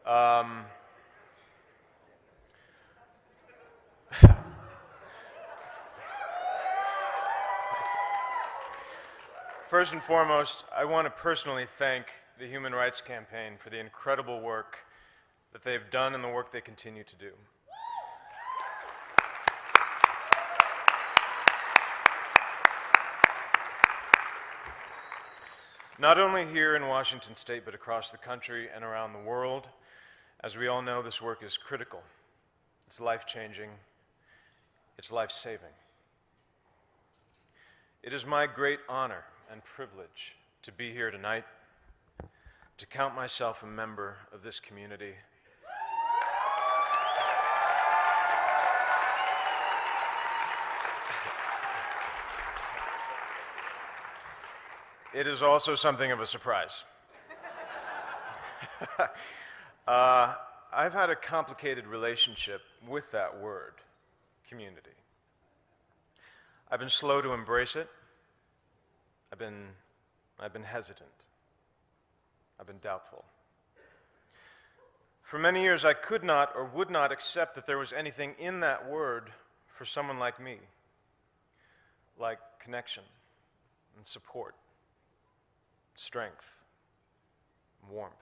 Um, First and foremost, I want to personally thank the Human Rights Campaign for the incredible work that they've done and the work they continue to do. Not only here in Washington State, but across the country and around the world. As we all know, this work is critical. It's life-changing. It's life-saving. It is my great honor and privilege to be here tonight, to count myself a member of this community. It is also something of a surprise. I've had a complicated relationship with that word, community. I've been slow to embrace it. I've been hesitant. I've been doubtful. For many years, I could not or would not accept that there was anything in that word for someone like me, like connection and support, strength, warmth.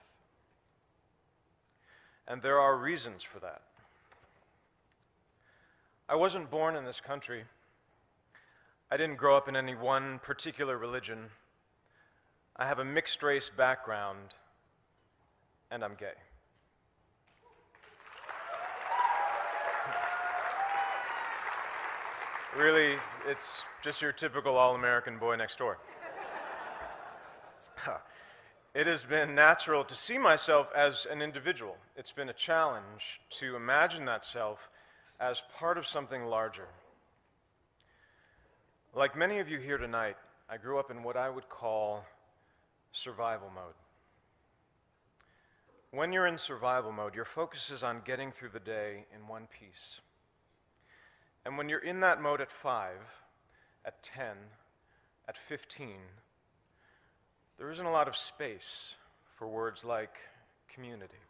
And there are reasons for that. I wasn't born in this country. I didn't grow up in any one particular religion. I have a mixed race background, and I'm gay. Really, it's just your typical all-American boy next door. It has been natural to see myself as an individual. It's been a challenge to imagine that self as part of something larger. Like many of you here tonight, I grew up in what I would call survival mode. When you're in survival mode, your focus is on getting through the day in one piece. And when you're in that mode at 5, at 10, at 15, there isn't a lot of space for words like community,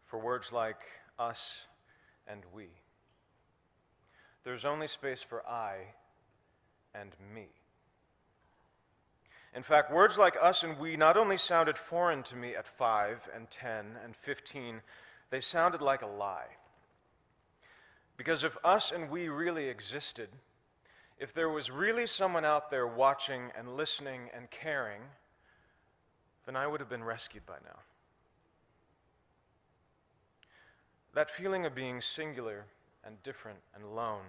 for words like us and we. There's only space for I and me. In fact, words like us and we not only sounded foreign to me at 5 and 10 and 15, they sounded like a lie. Because if us and we really existed, if there was really someone out there watching and listening and caring, then I would have been rescued by now. That feeling of being singular and different and alone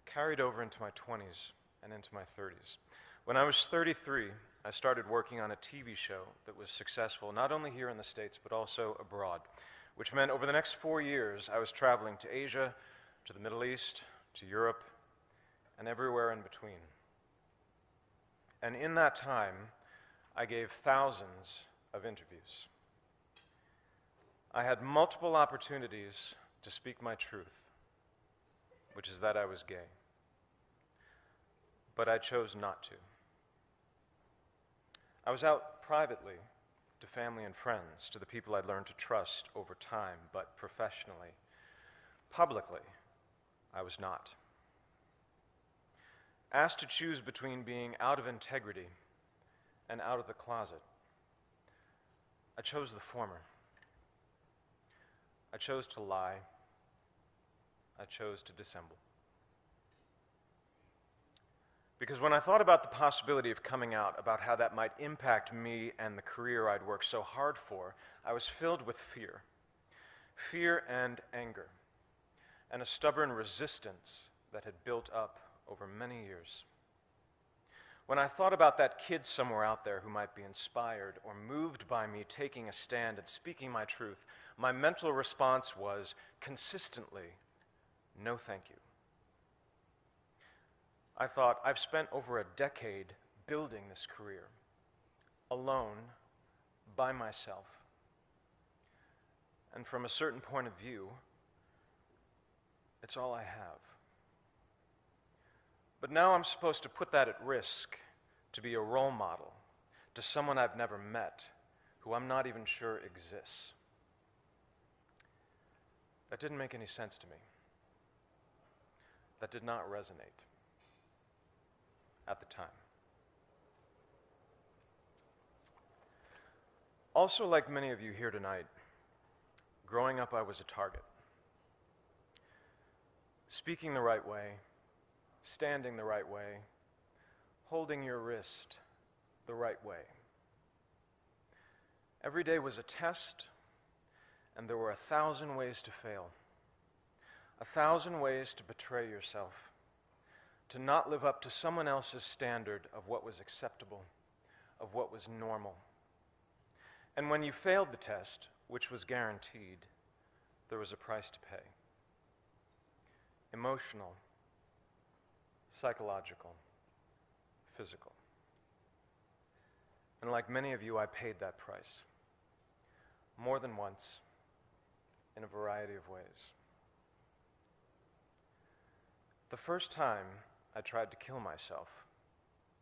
carried over into my 20s and into my 30s. When I was 33, I started working on a TV show that was successful not only here in the States but also abroad, which meant over the next 4 years I was traveling to Asia, to the Middle East, to Europe, and everywhere in between. And in that time, I gave thousands of interviews. I had multiple opportunities to speak my truth, which is that I was gay. But I chose not to. I was out privately to family and friends, to the people I'd learned to trust over time, but professionally, publicly, I was not. Asked to choose between being out of integrity and out of the closet, I chose the former. I chose to lie. I chose to dissemble. Because when I thought about the possibility of coming out, about how that might impact me and the career I'd worked so hard for, I was filled with fear. Fear and anger, and a stubborn resistance that had built up over many years. When I thought about that kid somewhere out there who might be inspired or moved by me taking a stand and speaking my truth, my mental response was consistently, no thank you. I thought, I've spent over a decade building this career, alone, by myself. And from a certain point of view, it's all I have. But now I'm supposed to put that at risk to be a role model to someone I've never met, who I'm not even sure exists. That didn't make any sense to me. That did not resonate at the time. Also, like many of you here tonight, growing up I was a target. Speaking the right way, standing the right way, holding your wrist the right way. Every day was a test, and there were 1,000 ways to fail. 1,000 ways to betray yourself, to not live up to someone else's standard of what was acceptable, of what was normal. And when you failed the test, which was guaranteed, there was a price to pay. Emotional, psychological, physical. And like many of you, I paid that price. More than once, in a variety of ways. The first time I tried to kill myself,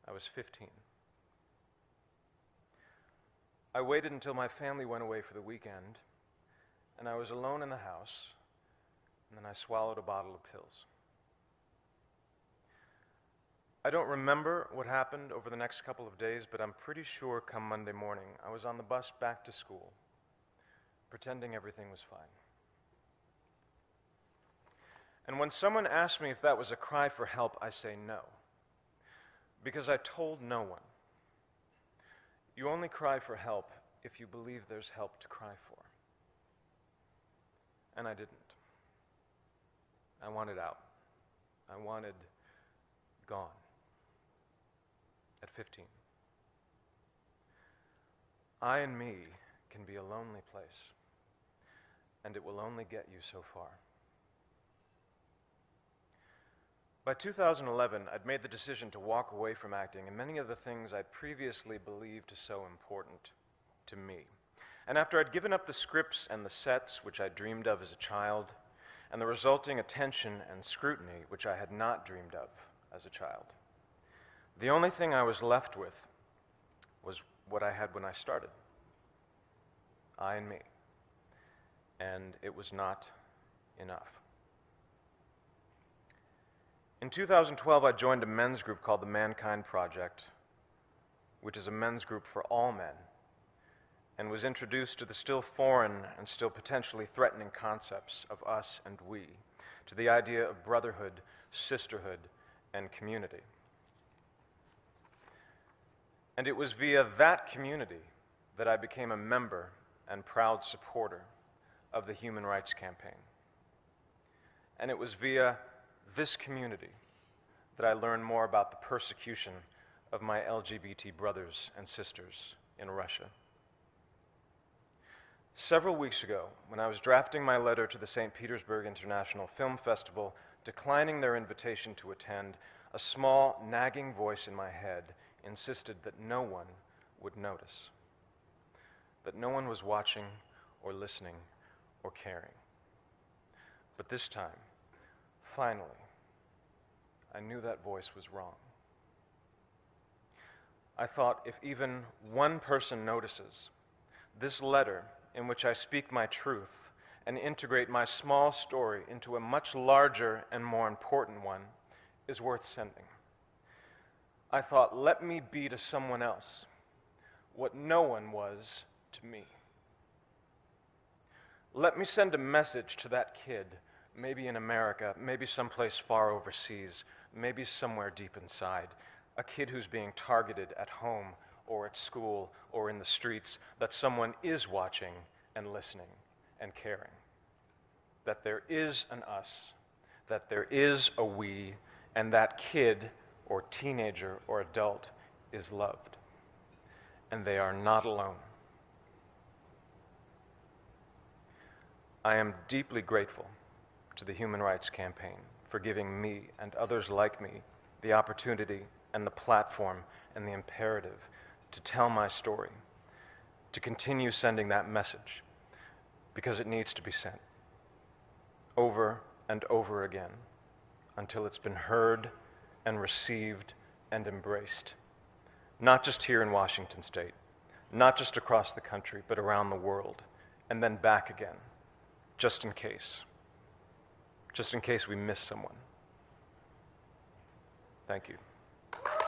I was 15. I waited until my family went away for the weekend, and I was alone in the house, and then I swallowed a bottle of pills. I don't remember what happened over the next couple of days, but I'm pretty sure come Monday morning, I was on the bus back to school, pretending everything was fine. And when someone asked me if that was a cry for help, I say no, because I told no one. You only cry for help if you believe there's help to cry for. And I didn't. I wanted out. I wanted gone at 15. I and me can be a lonely place, and it will only get you so far. By 2011, I'd made the decision to walk away from acting and many of the things I'd previously believed so important to me. And after I'd given up the scripts and the sets which I dreamed of as a child, and the resulting attention and scrutiny which I had not dreamed of as a child, the only thing I was left with was what I had when I started. I and me. And it was not enough. In 2012, I joined a men's group called the Mankind Project, which is a men's group for all men, and was introduced to the still foreign and still potentially threatening concepts of us and we, to the idea of brotherhood, sisterhood, and community. And it was via that community that I became a member and proud supporter of the Human Rights Campaign. And it was via this community that I learned more about the persecution of my LGBT brothers and sisters in Russia. Several weeks ago, when I was drafting my letter to the St. Petersburg International Film Festival, declining their invitation to attend, a small, nagging voice in my head insisted that no one would notice, that no one was watching or listening or caring. But this time, finally, I knew that voice was wrong. I thought, if even one person notices, this letter in which I speak my truth and integrate my small story into a much larger and more important one is worth sending. I thought, let me be to someone else what no one was to me. Let me send a message to that kid, maybe in America, maybe someplace far overseas, maybe somewhere deep inside, a kid who's being targeted at home or at school or in the streets, that someone is watching and listening and caring. That there is an us, that there is a we, and that kid or teenager or adult is loved. And they are not alone. I am deeply grateful to the Human Rights Campaign for giving me and others like me the opportunity and the platform and the imperative to tell my story, to continue sending that message, because it needs to be sent over and over again until it's been heard and received and embraced, not just here in Washington State, not just across the country, but around the world, and then back again, just in case we miss someone. Thank you.